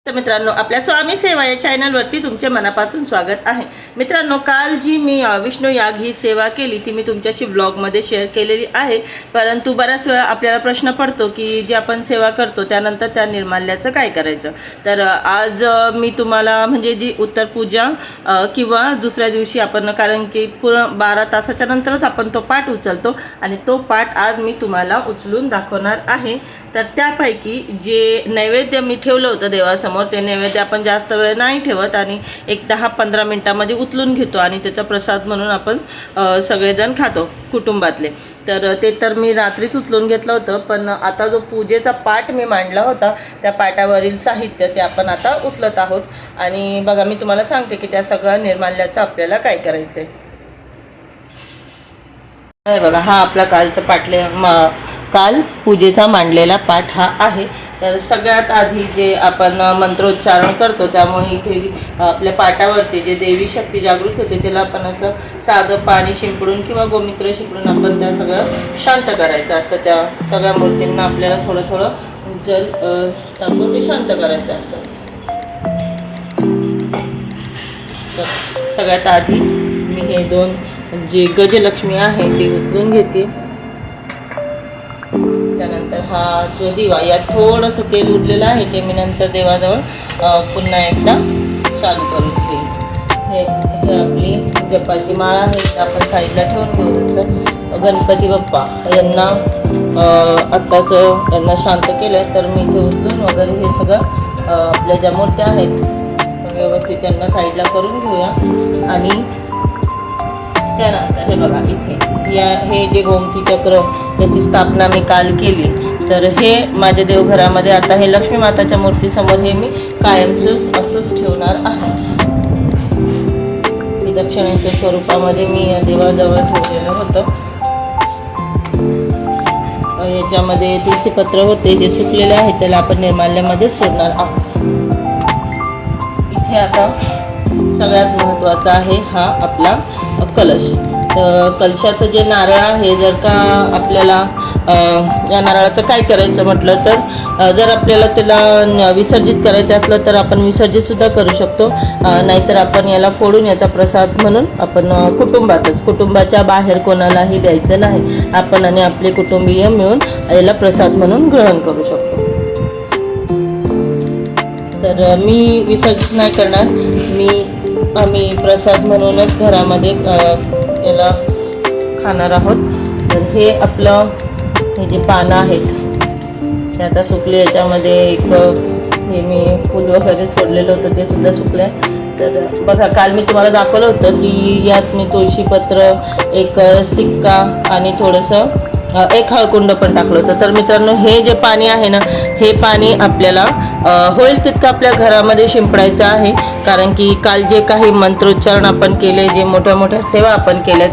तर मित्रांनो, आपल्या स्वामी सेवा या चॅनलवरती तुमचे मनापासून स्वागत आहे। मित्रांनो, काल जी मी विष्णू याग ही सेवा केली ती मी तुमच्याशी ब्लॉगमध्ये शेअर केलेली आहे। परंतु बऱ्याच वेळा आपल्याला प्रश्न पडतो की जे आपण सेवा करतो त्यानंतर त्या निर्माल्याचं काय करायचं। तर आज मी तुम्हाला म्हणजे जी उत्तर पूजा किंवा दुसऱ्या दिवशी आपण, कारण की पूर्ण 12 तासाच्या नंतरच आपण तो पाठ उचलतो आणि तो पाठ आज मी तुम्हाला उचलून दाखवणार आहे। तर त्यापैकी जे नैवेद्य मी ठेवलं होतं देवासमोर, ते नैवेद्य आपण जास्त वेळ नाही ठेवत आणि एक 10-15 मिनिटांमध्ये उचलून घेतो आणि त्याचा प्रसाद म्हणून आपण सगळेजण खातो कुटुंबातले। तर ते तर मी रात्रीच उचलून घेतलं होतं, पण आता जो पूजेचा पाठ मी मांडला होता त्या पाठावरील साहित्य ते आपण आता उचलत आहोत। आणि बघा, मी तुम्हाला सांगते की त्या सगळ्या निर्माल्याचं आपल्याला काय करायचं आहे। हे बघा, हा आपला काल पूजेचा मांडलेला पाठ हा आहे। तर सगळ्यात आधी जे आपण मंत्रोच्चारण करतो त्यामुळे इथे आपल्या पाठावरती जे देवी शक्ती जागृत होते त्याला आपण असं साधं पाणी शिंपडून किंवा गोमित्र शिंपडून आपण त्या सगळं शांत करायचं असतं। त्या सगळ्या मूर्तींना आपल्याला थोडं थोडं जल टाकून ते शांत करायचं असतं। तर सगळ्यात आधी मी हे 2 जे गजलक्ष्मी आहे ते उचलून घेते। त्यानंतर हा जो दिवा, यात थोडंसं तेल उरलेलं आहे ते मी नंतर देवाजवळ पुन्हा एकदा चालू करून घेईल। हे आपली जपाची माळ आहे, आपण साईडला ठेवून घेऊ। नंतर गणपती बाप्पा यांना यांना शांत केलं तर मी इथे उचलून वगैरे हे सगळं आपल्या ज्या मूर्त्या आहेत व्यवस्थित त्यांना साईडला करून घेऊया। आणि त्यानंतर हे बघा, इथे हे जे गोमती चक्र त्याची स्थापना मी काल केली, तर हे माझ्या देवघरामध्ये आता हे लक्ष्मी माताच्या मूर्तीसमोर हे मी कायमच असंच ठेवणार आहे। मी दक्षिणेच्या स्वरूपामध्ये मी या देवाजवळ ठेवलेलं होतं। याच्यामध्ये तुळशीपत्र होते जे सुकलेले आहे त्याला आपण निर्माल्यामध्ये सोडणार आहोत। इथे आता सगळ्यात महत्त्वाचा आहे हा आपला कलश। तर कलशाचं जे नारळ आहे, जर का आपल्याला या नारळाचं काय करायचं म्हटलं तर जर आपल्याला त्याला विसर्जित करायचं असलं तर आपण विसर्जितसुद्धा करू शकतो, नाहीतर आपण याला फोडून याचा प्रसाद म्हणून आपण कुटुंबाच्या बाहेर कोणालाही द्यायचं नाही। आपण आणि आपले कुटुंबीय मिळून याला प्रसाद म्हणून ग्रहण करू शकतो। तर मी विसर्जित नाही करणार, आम्ही प्रसाद म्हणूनच घरामध्ये याला खाणार आहोत। तर हे आपलं हे जे पानं आहेत ते आता सुकले, याच्यामध्ये एक हे मी फूल वगैरे सोडलेलं होतं ते सुद्धा सुकलं। तर बघा, काल मी तुम्हाला दाखवलं होतं की यात मी तुळशीपत्र, एक सिक्का आणि थोडंसं एक हळकुंड पण टाकलं होतं। तर मित्रांनो, हे जे पाणी आहे ना, हे पाणी आपल्याला होईल तितकं आपल्या घरामध्ये शिंपडायचं आहे, कारण की काल जे काही मंत्रोच्चारण आपण केले, जे मोठ्या मोठ्या सेवा आपण केल्या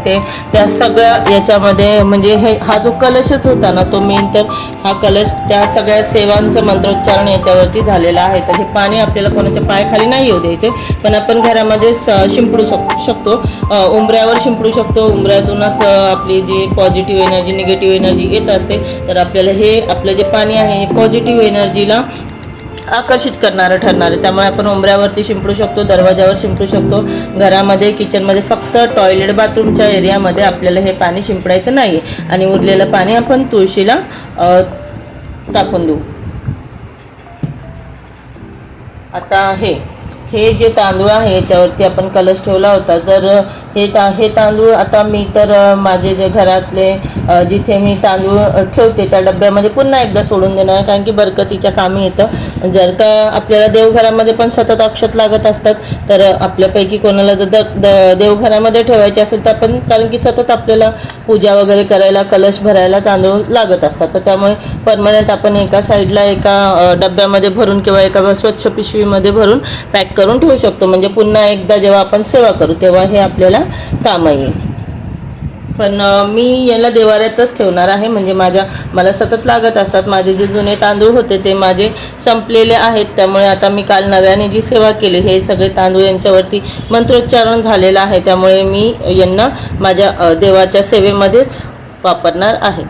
त्या सगळ्या याच्यामध्ये म्हणजे हा जो कलशच होता ना, तो मेन तर हा कलश त्या सगळ्या सेवांचं मंत्रोच्चारण याच्यावरती झालेलं आहे। तर हे पाणी आपल्याला कोणाच्या पायाखाली नाही येऊ द्यायचे, पण आपण घरामध्ये शिंपडू शकतो, उंबऱ्यावर शिंपडू शकतो। उंबऱ्यातूनच आपली जी पॉझिटिव्ह एनर्जी, निगेटिव्ह एनर्जी येत असते। तर आपल्याला हे आपलं जे पाणी आहे हे पॉझिटिव्ह एनर्जीला आकर्षित करणारं ठरणार आहे। त्यामुळे आपण उंबऱ्यावरती शिंपडू शकतो, दरवाजावर शिंपडू शकतो, घरामध्ये किचनमध्ये, फक्त टॉयलेट बाथरूमच्या एरियामध्ये आपल्याला हे पाणी शिंपडायचं नाही आहे। आणि उरलेलं पाणी आपण तुळशीला टाकून देऊ। आता हे जे तांदूळ आहे याच्यावरती आपण कलश ठेवला होता, तर हे तांदूळ आता मी तर माझे जे घरातले जिथे मी तांदूळ ठेवते त्या डब्यामध्ये पुन्हा एकदा सोडून देणार, कारण की बरकतीच्या कामी येतं। जर का आपल्याला देवघरामध्ये पण सतत अक्षत लागत असतात, तर आपल्यापैकी कोणाला जर देवघरामध्ये ठेवायचे असेल तर आपण, कारण की सतत आपल्याला पूजा वगैरे करायला, कलश भरायला तांदूळ लागत असतात, तर त्यामुळे परमनंट आपण एका साईडला एका डब्यामध्ये भरून किंवा एका स्वच्छ पिशवीमध्ये भरून पॅक करून ठेवू शकतो। म्हणजे पुन्हा एकदा जेव्हा आपण सेवा करू तेव्हा हे आपल्याला काम येईल। पण मी याला देवाऱ्यातच ठेवणार आहे, म्हणजे मला सतत लागत असतात। माझे जे जुने तांदूळ होते ते माझे संपलेले आहेत, त्यामुळे आता मी काल नव्याने जी सेवा केली हे सगळे तांदूळ यांच्यावरती मंत्रोच्चारण झालेलं आहे, त्यामुळे मी यांना माझ्या देवाच्या सेवेमध्येच वापरणार आहे।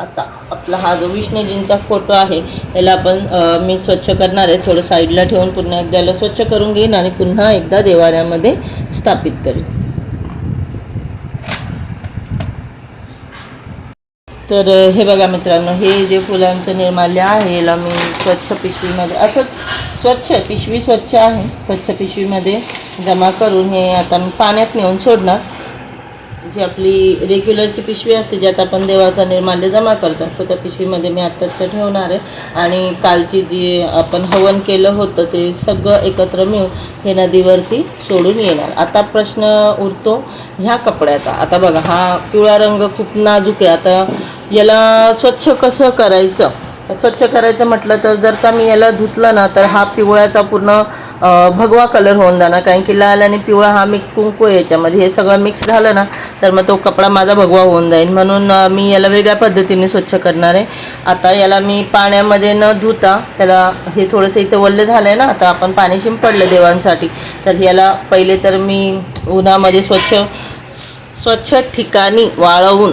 आता आपला हा जो विष्णूजींचा फोटो आहे याला आपण मी स्वच्छ करणार आहे. थोडं साईडला ठेवून पुन्हा एकदा याला स्वच्छ करून घेईन आणि पुन्हा एकदा देवाऱ्यामध्ये स्थापित करेन. तर हे बघा मित्रांनो, हे जे फुलांचं निर्माल्य आहे याला मी स्वच्छ पिशवीमध्ये असंच पिशवी स्वच्छ आहे, स्वच्छ पिशवीमध्ये जमा करून हे आता मी पाण्यात नेऊन सोडणार. जी आपली रेग्युलरची पिशवी असते ज्यात आपण देवाचा निर्माल्य जमा करतो सो त्या पिशवीमध्ये मी आत्ताच ठेवणार आहे. आणि कालची जी आपण हवन केलं होतं ते सगळं एकत्र मिळून हे नदीवरती सोडून येणार. आता प्रश्न उरतो ह्या कपड्याचा. आता बघा हा पिवळा रंग खूप नाजूक आहे. आता याला स्वच्छ कसं करायचं, स्वच्छ करायचं म्हटलं तर जर का मी याला धुतलं ना तर हा पिवळ्याचा पूर्ण भगवा कलर होऊन जाणार, कारण की लाल आणि पिवळा हा कुंकू आहे याच्यामध्ये, हे सगळं मिक्स झालं ना तर मग तो कपडा माझा भगवा होऊन जाईल. म्हणून मी याला वेगळ्या पद्धतीने स्वच्छ करणार आहे. आता याला मी पाण्यामध्ये न धुता त्याला हे थोडंसं इथं वल्ल झालं आहे ना, आता आपण पाणी शिंपडलं देवांसाठी, तर याला पहिले तर मी उन्हामध्ये स्वच्छ ठिकाणी वाळवून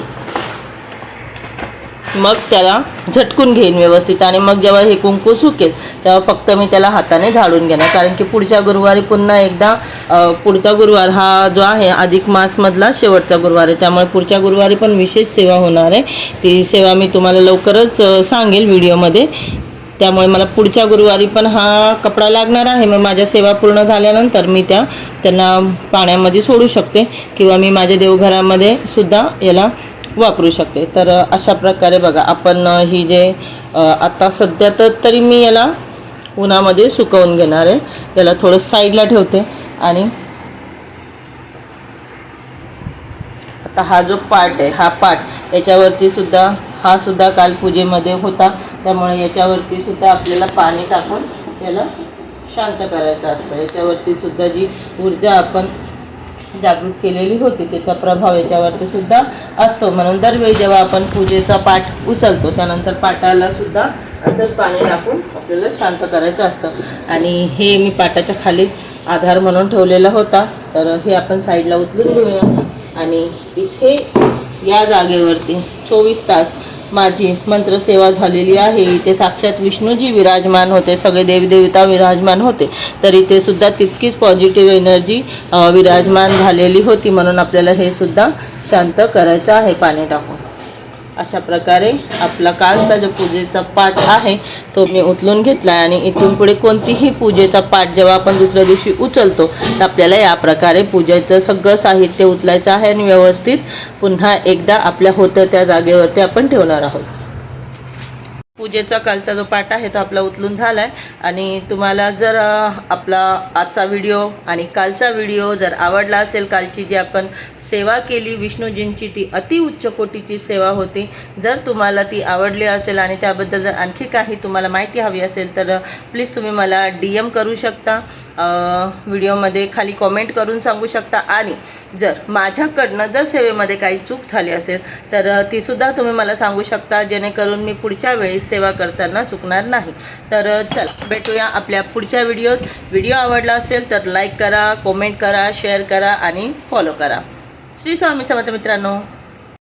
मग त्याला झटकून घेईन व्यवस्थित. आणि मग जेव्हा हे कुंकू सुकेल तेव्हा फक्त मी त्याला हाताने झाडून घेणार, कारण की पुढच्या गुरुवारी पुन्हा एकदा पुढचा गुरुवार हा जो आहे अधिक मासमधला शेवटचा गुरुवार आहे, त्यामुळे पुढच्या गुरुवारी पण विशेष सेवा होणार आहे. ती सेवा मी तुम्हाला लवकरच सांगेल व्हिडिओमध्ये. त्यामुळे मला पुढच्या गुरुवारी पण हा कपडा लागणार आहे. मग माझ्या सेवा पूर्ण झाल्यानंतर मी त्यांना पाण्यामध्ये सोडू शकते किंवा मी माझ्या देवघरामध्ये सुद्धा याला वापरू शकते. तर अशा प्रकारे बघा आपण ही जे आता सध्या तरी मी याला उन्हामध्ये सुकवून घेणार आहे. याला थोडं साईडला ठेवते. आणि आता हा जो पाट आहे हा पाट याच्यावरती सुद्धा हा सुद्धा काल पूजेमध्ये होता, त्यामुळे याच्यावरती सुद्धा आपल्याला पाणी टाकून याला शांत करायचं असतं. याच्यावरती सुद्धा जी ऊर्जा आपण जागृत केलेली होती त्याचा प्रभाव याच्यावरती सुद्धा असतो. म्हणून दरवेळी जेव्हा आपण पूजेचा पाठ उचलतो त्यानंतर पाटाला सुद्धा असंच पाणी टाकून आपल्याला शांत करायचं असतं. आणि हे मी पाटाच्या खाली आधार म्हणून ठेवलेला होता, तर हे आपण साईडला उचलून घेऊया. आणि इथे या जागेवरती 24 तास माझी मंत्रसेवा झालेली आहे. इथे साक्षात विष्णूजी विराजमान होते, सगळे देवदेवता विराजमान होते, तर इथे सुद्धा तितकीच पॉझिटिव्ह एनर्जी विराजमान झालेली होती. म्हणून आपल्याला हे सुद्धा शांत करायचं आहे पाणी टाकून. अशा प्रकारे आपला कालचा जो पूजेचा पाठ आहे तो मी उचलून घेतला आहे. आणि इथून पुढे कोणतीही पूजेचा पाठ जेव्हा आपण दुसऱ्या दिवशी उचलतो तर आपल्याला या प्रकारे पूजेचं सगळं साहित्य उचलायचं आहे आणि व्यवस्थित पुन्हा एकदा आपल्या होतं त्या जागेवरती आपण ठेवणार आहोत. पूजेचा कालचा जो पाठ आहे तो आपला उचलून झाला आहे. आणि तुम्हाला जर आपला आजचा व्हिडिओ आणि कालचा व्हिडिओ जर आवडला असेल, कालची जी आपण सेवा केली विष्णूजींची ती अतिउच्च कोटीची सेवा होती, जर तुम्हाला ती आवडली असेल आणि त्याबद्दल जर आणखी काही तुम्हाला माहिती हवी असेल तर प्लीज तुम्ही मला DM करू शकता, व्हिडिओमध्ये खाली कॉमेंट करून सांगू शकता. आणि जर माझ्याकडनं जर सेवेमध्ये काही चूक झाली असेल तर तीसुद्धा तुम्ही मला सांगू शकता, जेणेकरून मी पुढच्या वेळी सेवा करताना चुकणार नाही. तर चला भेटूया आपल्या पुढच्या व्हिडिओत. व्हिडिओ आवडला असेल तर लाईक करा, कमेंट करा, शेअर करा आणि फॉलो करा. श्री स्वामी समर्थ मित्रांनो.